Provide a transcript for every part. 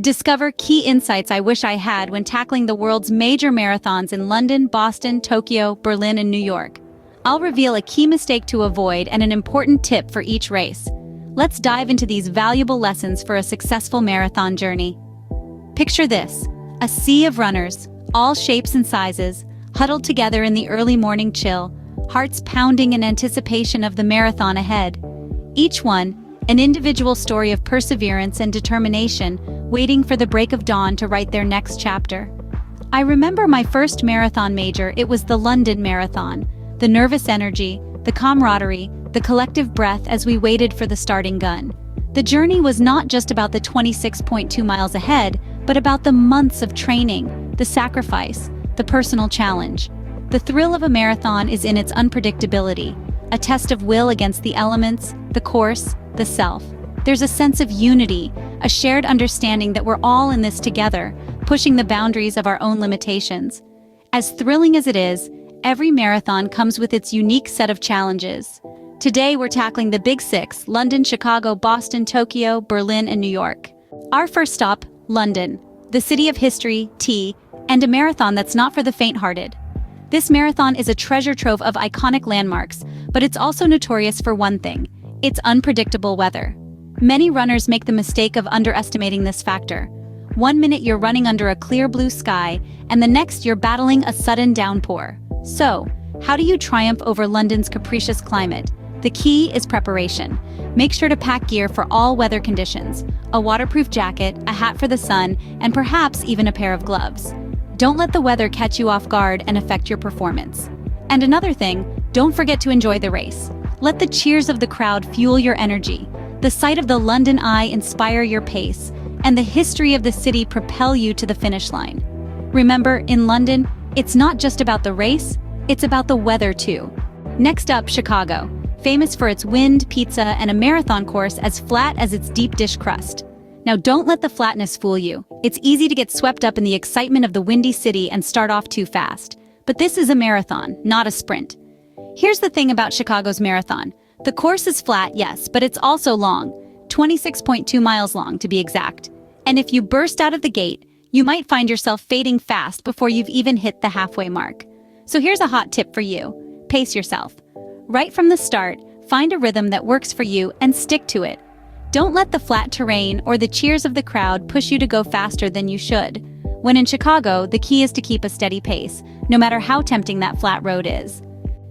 Discover key insights I wish I had when tackling the world's major marathons in London, Boston, Tokyo, Berlin, and New York. I'll reveal a key mistake to avoid and an important tip for each race. Let's dive into these valuable lessons for a successful marathon journey. Picture this: a sea of runners, all shapes and sizes, huddled together in the early morning chill, hearts pounding in anticipation of the marathon ahead. Each one, an individual story of perseverance and determination, waiting for the break of dawn to write their next chapter. I remember my first marathon major. It was the London Marathon. The nervous energy, the camaraderie, the collective breath as we waited for the starting gun. The journey was not just about the 26.2 miles ahead, but about the months of training, the sacrifice, the personal challenge. The thrill of a marathon is in its unpredictability, a test of will against the elements, the course, the self. There's a sense of unity, a shared understanding that we're all in this together, pushing the boundaries of our own limitations. As thrilling as it is, every marathon comes with its unique set of challenges. Today we're tackling the Big Six: London, Chicago, Boston, Tokyo, Berlin, and New York. Our first stop, London, the city of history, tea, and a marathon that's not for the faint-hearted. This marathon is a treasure trove of iconic landmarks, but it's also notorious for one thing: its unpredictable weather. Many runners make the mistake of underestimating this factor. One minute you're running under a clear blue sky, and the next you're battling a sudden downpour. So, how do you triumph over London's capricious climate? The key is preparation. Make sure to pack gear for all weather conditions: a waterproof jacket, a hat for the sun, and perhaps even a pair of gloves. Don't let the weather catch you off guard and affect your performance. And another thing, don't forget to enjoy the race. Let the cheers of the crowd fuel your energy, the sight of the London Eye inspire your pace, and the history of the city propel you to the finish line. Remember, in London, it's not just about the race, it's about the weather too. Next up, Chicago, famous for its wind, pizza, and a marathon course as flat as its deep dish crust. Now don't let the flatness fool you. It's easy to get swept up in the excitement of the windy city and start off too fast. But this is a marathon, not a sprint. Here's the thing about Chicago's marathon. The course is flat, yes, but it's also long, 26.2 miles long to be exact. And if you burst out of the gate, you might find yourself fading fast before you've even hit the halfway mark. So here's a hot tip for you: pace yourself. Right from the start, find a rhythm that works for you and stick to it. Don't let the flat terrain or the cheers of the crowd push you to go faster than you should. When in Chicago, the key is to keep a steady pace, no matter how tempting that flat road is.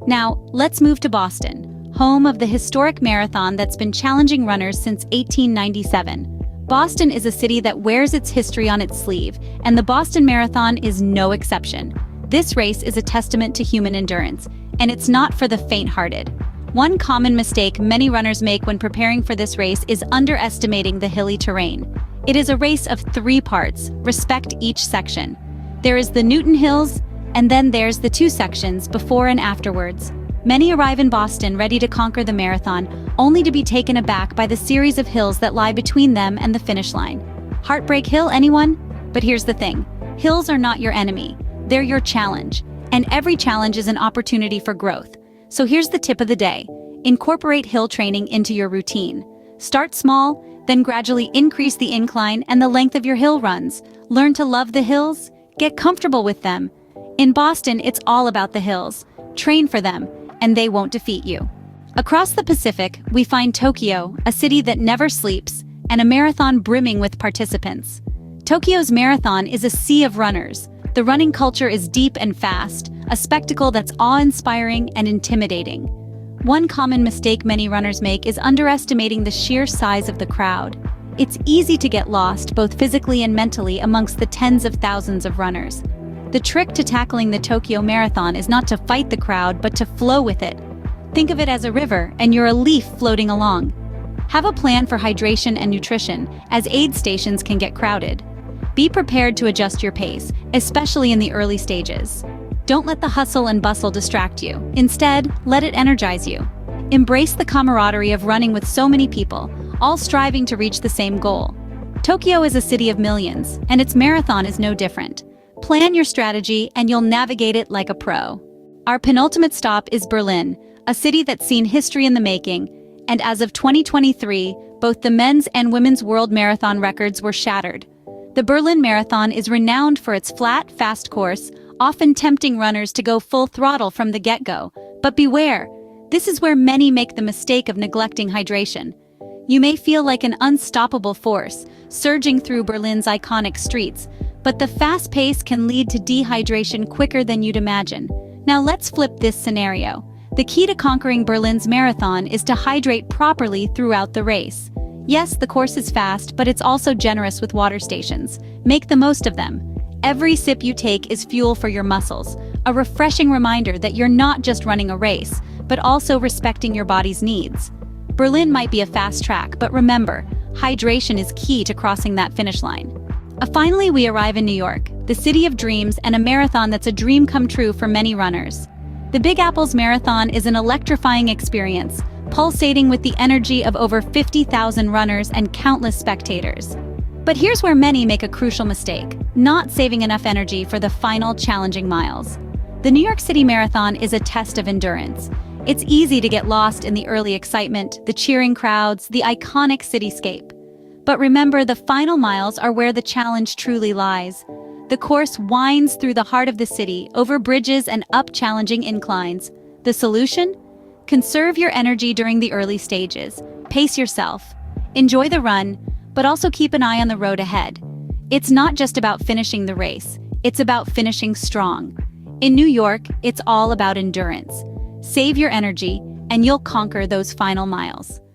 Now, let's move to Boston, home of the historic marathon that's been challenging runners since 1897. Boston is a city that wears its history on its sleeve, and the Boston Marathon is no exception. This race is a testament to human endurance, and it's not for the faint-hearted. One common mistake many runners make when preparing for this race is underestimating the hilly terrain. It is a race of 3 parts. Respect each section. There is the Newton Hills, and then there's the 2 sections before and afterwards. Many arrive in Boston ready to conquer the marathon, only to be taken aback by the series of hills that lie between them and the finish line. Heartbreak Hill, anyone? But here's the thing: hills are not your enemy. They're your challenge, and every challenge is an opportunity for growth. So here's the tip of the day: incorporate hill training into your routine. Start small, then gradually increase the incline and the length of your hill runs. Learn to love the hills, get comfortable with them. In Boston, it's all about the hills. Train for them, and they won't defeat you. Across the Pacific, we find Tokyo, a city that never sleeps, and a marathon brimming with participants. Tokyo's marathon is a sea of runners. The running culture is deep and fast, a spectacle that's awe-inspiring and intimidating. One common mistake many runners make is underestimating the sheer size of the crowd. It's easy to get lost, both physically and mentally, amongst the tens of thousands of runners. The trick to tackling the Tokyo Marathon is not to fight the crowd, but to flow with it. Think of it as a river, and you're a leaf floating along. Have a plan for hydration and nutrition, as aid stations can get crowded. Be prepared to adjust your pace, especially in the early stages. Don't let the hustle and bustle distract you. Instead, let it energize you. Embrace the camaraderie of running with so many people, all striving to reach the same goal. Tokyo is a city of millions, and its marathon is no different. Plan your strategy, and you'll navigate it like a pro. Our penultimate stop is Berlin, a city that's seen history in the making, and as of 2023, both the men's and women's world marathon records were shattered. The Berlin Marathon is renowned for its flat, fast course, often tempting runners to go full throttle from the get-go. But beware, this is where many make the mistake of neglecting hydration. You may feel like an unstoppable force, surging through Berlin's iconic streets, but the fast pace can lead to dehydration quicker than you'd imagine. Now let's flip this scenario. The key to conquering Berlin's marathon is to hydrate properly throughout the race. Yes, the course is fast, but it's also generous with water stations. Make the most of them. Every sip you take is fuel for your muscles, a refreshing reminder that you're not just running a race, but also respecting your body's needs. Berlin might be a fast track, but remember, hydration is key to crossing that finish line. Finally, we arrive in New York, the city of dreams and a marathon that's a dream come true for many runners. The Big Apple's marathon is an electrifying experience, pulsating with the energy of over 50,000 runners and countless spectators. But here's where many make a crucial mistake, not saving enough energy for the final challenging miles. The New York City Marathon is a test of endurance. It's easy to get lost in the early excitement, the cheering crowds, the iconic cityscape. But remember, the final miles are where the challenge truly lies. The course winds through the heart of the city, over bridges and up challenging inclines. The solution? Conserve your energy during the early stages. Pace yourself. Enjoy the run, but also keep an eye on the road ahead. It's not just about finishing the race, it's about finishing strong. In New York, it's all about endurance. Save your energy, and you'll conquer those final miles.